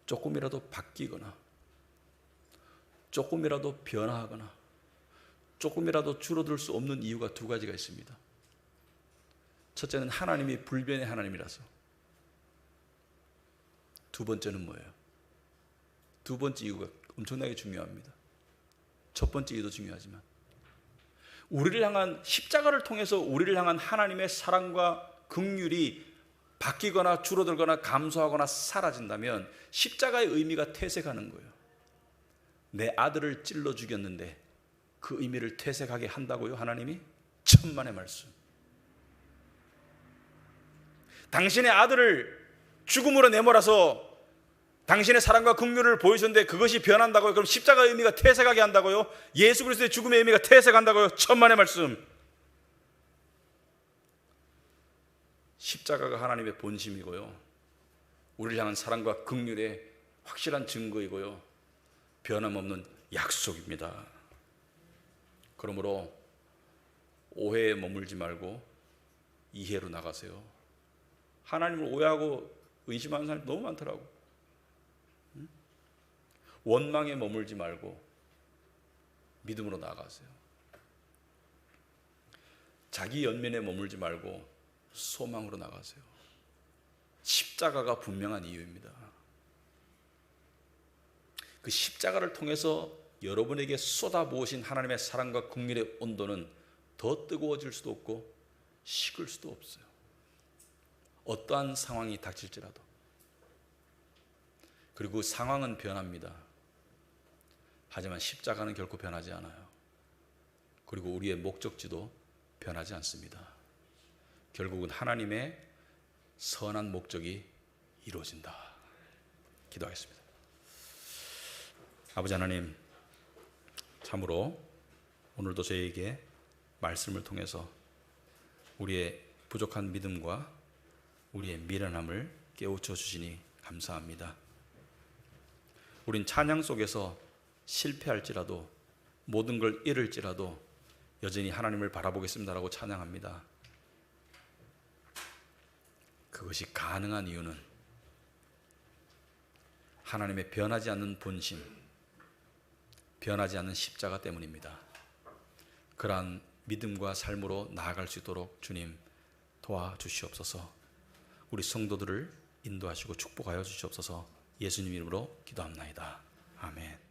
조금이라도 바뀌거나 조금이라도 변화하거나 조금이라도 줄어들 수 없는 이유가 두 가지가 있습니다. 첫째는 하나님이 불변의 하나님이라서. 두 번째는 뭐예요? 두 번째 이유가 엄청나게 중요합니다. 첫 번째 이유도 중요하지만 우리를 향한 십자가를 통해서 우리를 향한 하나님의 사랑과 긍휼이 바뀌거나 줄어들거나 감소하거나 사라진다면 십자가의 의미가 퇴색하는 거예요. 내 아들을 찔러 죽였는데 그 의미를 퇴색하게 한다고요? 하나님이? 천만의 말씀. 당신의 아들을 죽음으로 내몰아서 당신의 사랑과 긍휼을 보여줬는데 그것이 변한다고요? 그럼 십자가의 의미가 퇴색하게 한다고요? 예수 그리스도의 죽음의 의미가 퇴색한다고요? 천만의 말씀. 십자가가 하나님의 본심이고요, 우리를 향한 사랑과 긍휼의 확실한 증거이고요, 변함없는 약속입니다. 그러므로 오해에 머물지 말고 이해로 나가세요. 하나님을 오해하고 의심하는 사람이 너무 많더라고. 원망에 머물지 말고 믿음으로 나아가세요. 자기 연민에 머물지 말고 소망으로 나가세요. 십자가가 분명한 이유입니다. 그 십자가를 통해서 여러분에게 쏟아부으신 하나님의 사랑과 긍휼의 온도는 더 뜨거워질 수도 없고 식을 수도 없어요. 어떠한 상황이 닥칠지라도. 그리고 상황은 변합니다. 하지만 십자가는 결코 변하지 않아요. 그리고 우리의 목적지도 변하지 않습니다. 결국은 하나님의 선한 목적이 이루어진다. 기도하겠습니다. 아버지 하나님, 참으로 오늘도 저희에게 말씀을 통해서 우리의 부족한 믿음과 우리의 미련함을 깨우쳐 주시니 감사합니다. 우린 찬양 속에서 실패할지라도, 모든 걸 잃을지라도 여전히 하나님을 바라보겠습니다라고 찬양합니다. 그것이 가능한 이유는 하나님의 변하지 않는 본심, 변하지 않는 십자가 때문입니다. 그러한 믿음과 삶으로 나아갈 수 있도록 주님 도와주시옵소서. 우리 성도들을 인도하시고 축복하여 주시옵소서. 예수님 이름으로 기도합나이다. 아멘.